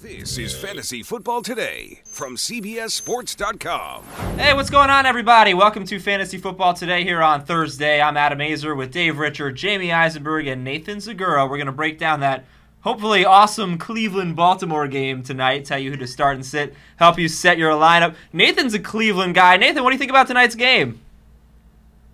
This is Fantasy Football Today from CBSSports.com. Hey, what's going on, everybody? Welcome to Fantasy Football Today here on Thursday. I'm Adam Azer with Dave Richard, Jamie Eisenberg, and Nathan Zagura. We're going to break down that hopefully awesome Cleveland-Baltimore game tonight, tell you who to start and sit, help you set your lineup. Nathan's a Cleveland guy. Nathan, what do you think about tonight's game?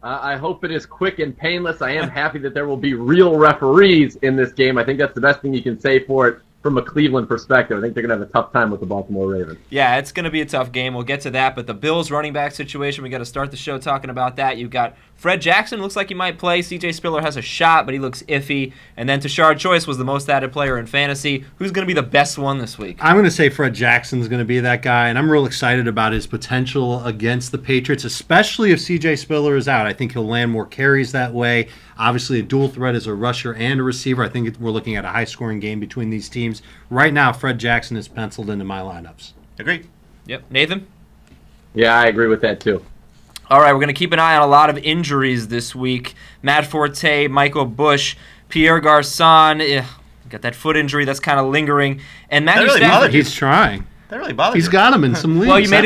I hope it is quick and painless. I am happy that there will be real referees in this game. I think that's the best thing you can say for it from a Cleveland perspective. I think they're going to have a tough time with the Baltimore Ravens. Yeah, it's going to be a tough game. We'll get to that. But the Bills running back situation, we got to start the show talking about that. You've got Fred Jackson, looks like he might play. C.J. Spiller has a shot, but he looks iffy. And then Tashard Choice was the most added player in fantasy. Who's going to be the best one this week? I'm going to say Fred Jackson's going to be that guy, and I'm real excited about his potential against the Patriots, especially if C.J. Spiller is out. I think he'll land more carries that way. Obviously, a dual threat as a rusher and a receiver. I think we're looking at a high-scoring game between these teams. Right now, Fred Jackson is penciled into my lineups. Agreed. Yep. Nathan? Yeah, I agree with that, too. All right, we're going to keep an eye on a lot of injuries this week. Matt Forte, Michael Bush, Pierre Garçon. Got that foot injury that's kind of lingering. And Matthew Stafford. He's trying. That really bothers He's got him in some leagues. Well, you made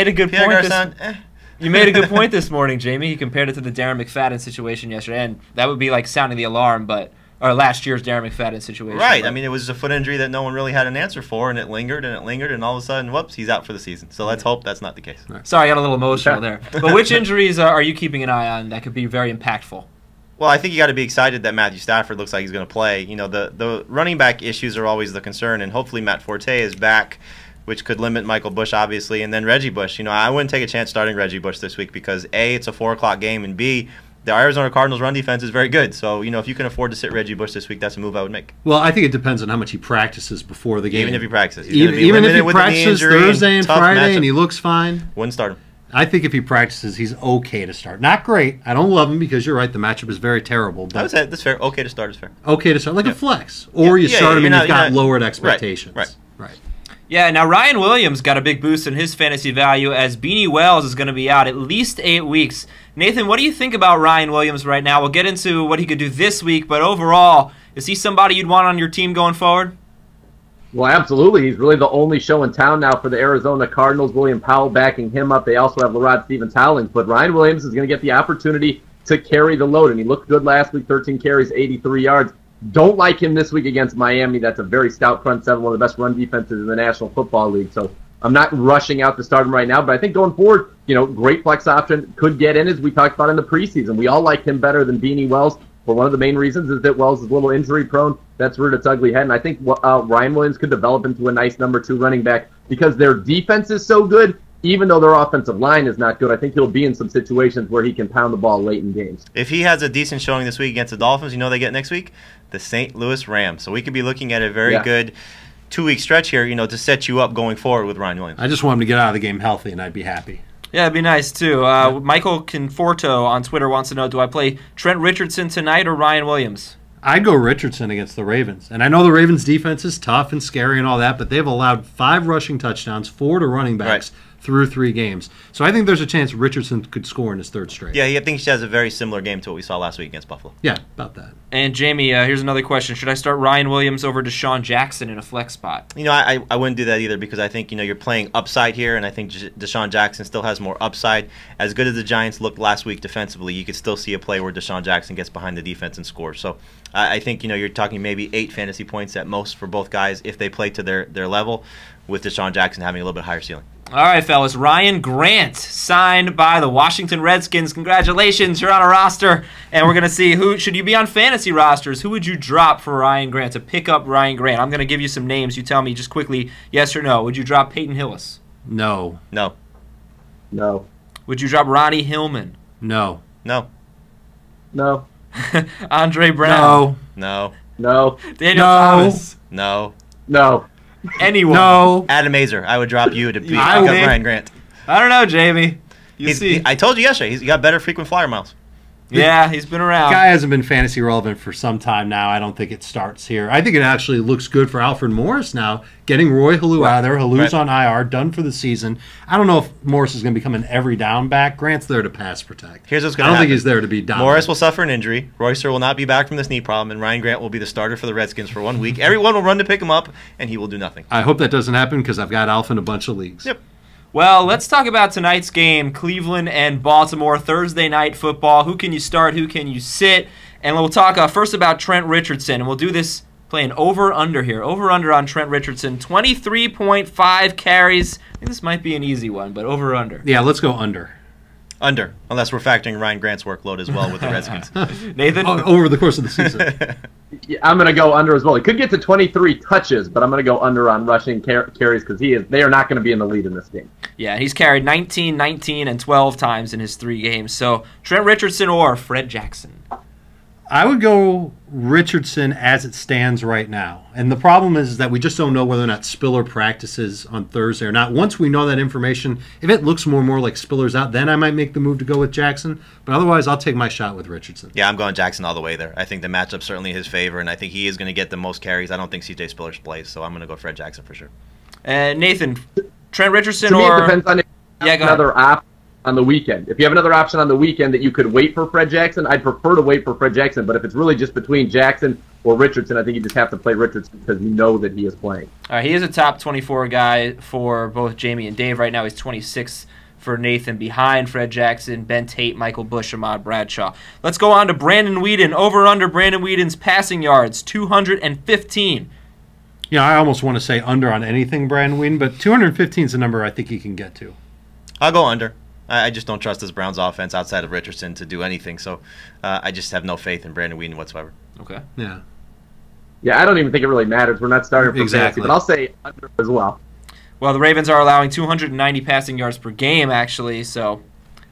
a good Pierre point. Garçon, You made a good point this morning, Jamie. He compared it to the Darren McFadden situation yesterday, and that would be like sounding the alarm, or last year's Darren McFadden situation. Right. But. I mean, it was a foot injury that no one really had an answer for, and it lingered, and all of a sudden, whoops, he's out for the season. So let's hope that's not the case. Sorry, I got a little emotional there. But which injuries are you keeping an eye on that could be very impactful? Well, I think you got to be excited that Matthew Stafford looks like he's going to play. You know, the running back issues are always the concern, and hopefully Matt Forte is back, which could limit Michael Bush, obviously, and then Reggie Bush. You know, I wouldn't take a chance starting Reggie Bush this week because, A, it's a 4 o'clock game, and B, the Arizona Cardinals' run defense is very good. So, you know, if you can afford to sit Reggie Bush this week, that's a move I would make. Well, I think it depends on how much he practices before the game. Even if he practices. Even if he practices Thursday and Friday and he looks fine. Wouldn't start him. I think if he practices, he's okay to start. Not great. I don't love him because you're right, the matchup is very terrible. But I would say that's fair. Okay to start is fair. Okay to start, like a flex. Or you start him and you've got lowered expectations. Right. Yeah, now Ryan Williams got a big boost in his fantasy value as Beanie Wells is going to be out at least 8 weeks. Nathan, what do you think about Ryan Williams right now? We'll get into what he could do this week, but overall, is he somebody you'd want on your team going forward? Well, absolutely. He's really the only show in town now for the Arizona Cardinals. William Powell backing him up. They also have Larod Stevens-Howling. But Ryan Williams is going to get the opportunity to carry the load, and he looked good last week, 13 carries, 83 yards. Don't like him this week against Miami. That's a very stout front seven, one of the best run defenses in the National Football League. So I'm not rushing out to start him right now, but I think going forward, you know, great flex option, could get in as we talked about in the preseason. We all like him better than Beanie Wells, but one of the main reasons is that Wells is a little injury prone. That's reared its ugly head, and I think Ryan Williams could develop into a nice number 2 running back because their defense is so good. Even though their offensive line is not good, I think he'll be in some situations where he can pound the ball late in games. If he has a decent showing this week against the Dolphins, you know they get next week? The St. Louis Rams. So we could be looking at a very good 2-week stretch here, you know, to set you up going forward with Ryan Williams. I just want him to get out of the game healthy, and I'd be happy. Yeah, it'd be nice, too. Michael Conforto on Twitter wants to know, do I play Trent Richardson tonight or Ryan Williams? I'd go Richardson against the Ravens. And I know the Ravens' defense is tough and scary and all that, but they've allowed 5 rushing touchdowns, 4 to running backs through 3 games. So I think there's a chance Richardson could score in his 3rd straight. Yeah, I think he has a very similar game to what we saw last week against Buffalo. Yeah, about that. And Jamie, here's another question. Should I start Ryan Williams over Deshaun Jackson in a flex spot? You know, I wouldn't do that either because I think, you know, you're playing upside here, and I think Deshaun Jackson still has more upside. As good as the Giants looked last week defensively, you could still see a play where Deshaun Jackson gets behind the defense and scores. So I think, you know, you're talking maybe 8 fantasy points at most for both guys if they play to their level, with Deshaun Jackson having a little bit higher ceiling. All right, fellas. Ryan Grant signed by the Washington Redskins. Congratulations, you're on a roster. And we're going to see who should you be on fantasy rosters. Who would you drop for Ryan Grant to pick up Ryan Grant? I'm going to give you some names. You tell me just quickly yes or no. Would you drop Peyton Hillis? No. No. No. Would you drop Ronnie Hillman? No. No. No. Andre Brown? No. No. Daniel Thomas? No. No. Anyone? No. Adam Azer, I would drop you to pick up Ryan Grant. I don't know, Jamie. You see. I told you yesterday, he's got better frequent flyer miles. Yeah, he's been around. Guy hasn't been fantasy relevant for some time now. I don't think it starts here. I think it actually looks good for Alfred Morris now, getting Roy Halou out of there. Halou's on IR, done for the season. I don't know if Morris is going to become an every down back. Grant's there to pass protect. Here's what's going to happen. I don't think he's there to be dominant. Morris will suffer an injury. Royster will not be back from this knee problem, and Ryan Grant will be the starter for the Redskins for 1 week. Everyone will run to pick him up, and he will do nothing. I hope that doesn't happen because I've got Alf in a bunch of leagues. Yep. Well, let's talk about tonight's game, Cleveland and Baltimore, Thursday night football. Who can you start? Who can you sit? And we'll talk first about Trent Richardson, and we'll do this playing over-under here. Over-under on Trent Richardson, 23.5 carries. I think this might be an easy one, but over-under. Yeah, let's go under. Under, unless we're factoring Ryan Grant's workload as well with the Redskins. Nathan? Over the course of the season. Yeah, I'm going to go under as well. He could get to 23 touches, but I'm going to go under on rushing carries because they are not going to be in the lead in this game. Yeah, he's carried 19, 19, and 12 times in his 3 games. So Trent Richardson or Fred Jackson? I would go Richardson as it stands right now. And the problem is that we just don't know whether or not Spiller practices on Thursday or not. Once we know that information, if it looks more and more like Spiller's out, then I might make the move to go with Jackson. But otherwise, I'll take my shot with Richardson. Yeah, I'm going Jackson all the way there. I think the matchup's certainly in his favor, and I think he is going to get the most carries. I don't think C.J. Spiller plays, so I'm going to go Fred Jackson for sure. Nathan, Trent Richardson to or... me, it depends on if you have another option on the weekend. If you have another option on the weekend that you could wait for Fred Jackson, I'd prefer to wait for Fred Jackson. But if it's really just between Jackson or Richardson, I think you just have to play Richardson because you know that he is playing. All right, he is a top 24 guy for both Jamie and Dave. Right now he's 26th for Nathan, behind Fred Jackson, Ben Tate, Michael Bush, Ahmad Bradshaw. Let's go on to Brandon Weeden. Over-under Brandon Weeden's passing yards, 215. You know, I almost want to say under on anything Brandon Weeden, but 215 is a number I think he can get to. I'll go under. I just don't trust this Browns offense outside of Richardson to do anything, so I just have no faith in Brandon Weeden whatsoever. Okay. Yeah. Yeah, I don't even think it really matters. We're not starting for fantasy, but I'll say under as well. Well, the Ravens are allowing 290 passing yards per game, actually, so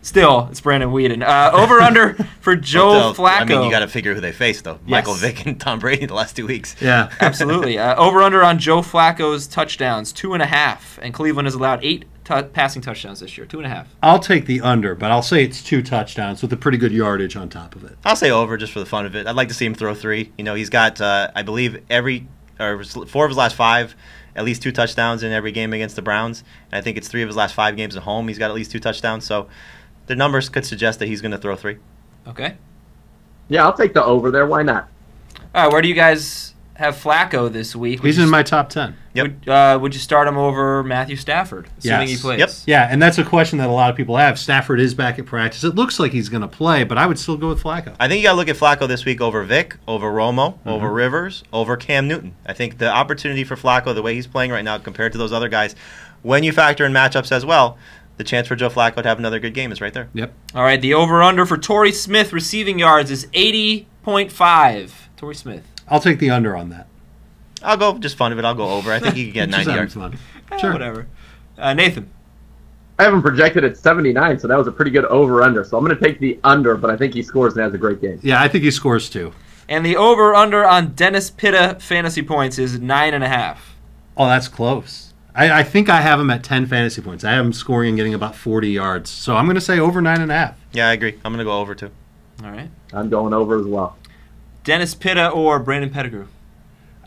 still, it's Brandon Weeden. Over-under for Joe Flacco. I mean, you got to figure who they face, though. Yes. Michael Vick and Tom Brady the last 2 weeks. Yeah. Absolutely. Over-under on Joe Flacco's touchdowns, 2.5, and Cleveland has allowed 8 passing touchdowns this year, 2.5. I'll take the under, but I'll say it's 2 touchdowns with a pretty good yardage on top of it. I'll say over just for the fun of it. I'd like to see him throw 3. You know, he's got, I believe, 4 of his last 5, at least 2 touchdowns in every game against the Browns. And I think it's 3 of his last 5 games at home. He's got at least 2 touchdowns. So the numbers could suggest that he's going to throw 3. Okay. Yeah, I'll take the over there. Why not? All right, where do you guys have Flacco this week? He's in my top 10. Yep. Would you start him over Matthew Stafford, assuming he plays? Yep. Yeah, and that's a question that a lot of people have. Stafford is back at practice. It looks like he's going to play, but I would still go with Flacco. I think you got to look at Flacco this week over Vic, over Romo, over Rivers, over Cam Newton. I think the opportunity for Flacco, the way he's playing right now compared to those other guys, when you factor in matchups as well, the chance for Joe Flacco to have another good game is right there. Yep. All right, the over-under for Torrey Smith receiving yards is 80.5. Torrey Smith. I'll take the under on that. I'll go, just fun of it, I'll go over. I think he could get 90 yards. Fun. Sure. Whatever. Nathan. I have him projected at 79, so that was a pretty good over-under. So I'm going to take the under, but I think he scores and has a great game. Yeah, I think he scores too. And the over-under on Dennis Pitta fantasy points is 9.5. Oh, that's close. I think I have him at 10 fantasy points. I have him scoring and getting about 40 yards. So I'm going to say over 9.5. Yeah, I agree. I'm going to go over too. All right. I'm going over as well. Dennis Pitta or Brandon Pettigrew?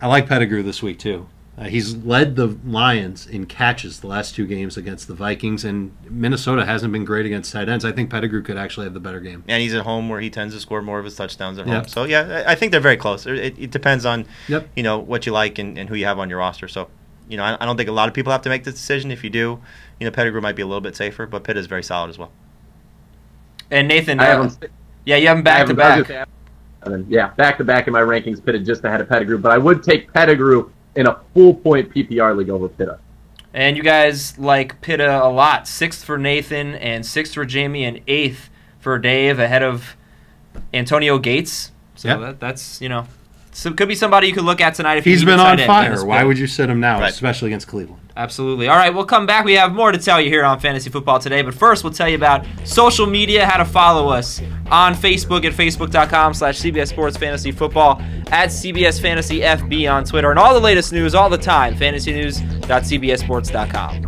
I like Pettigrew this week too. He's led the Lions in catches the last 2 games against the Vikings, and Minnesota hasn't been great against tight ends. I think Pettigrew could actually have the better game. And he's at home where he tends to score more of his touchdowns at home. Yep. So, yeah, I think they're very close. It depends on Yep. you know, what you like and who you have on your roster. So, you know, I don't think a lot of people have to make this decision. If you do, you know, Pettigrew might be a little bit safer, but Pitt is very solid as well. And Nathan, I have him. yeah, you have him back-to-back. Yeah, back-to-back in my rankings, Pitta just ahead of Pettigrew. But I would take Pettigrew in a full-point PPR league over Pitta. And you guys like Pitta a lot. 6th for Nathan and 6th for Jamie and 8th for Dave, ahead of Antonio Gates. So Yep. that's, you know, so it could be somebody you could look at tonight if He's you been on Dennis fire. Pitta. Why would you sit him now, Right. especially against Cleveland? Absolutely. All right, we'll come back. We have more to tell you here on Fantasy Football Today. But first, we'll tell you about social media, how to follow us on Facebook at facebook.com/CBS Sports Fantasy Football, at CBS Fantasy FB on Twitter, and all the latest news all the time, fantasynews.cbssports.com.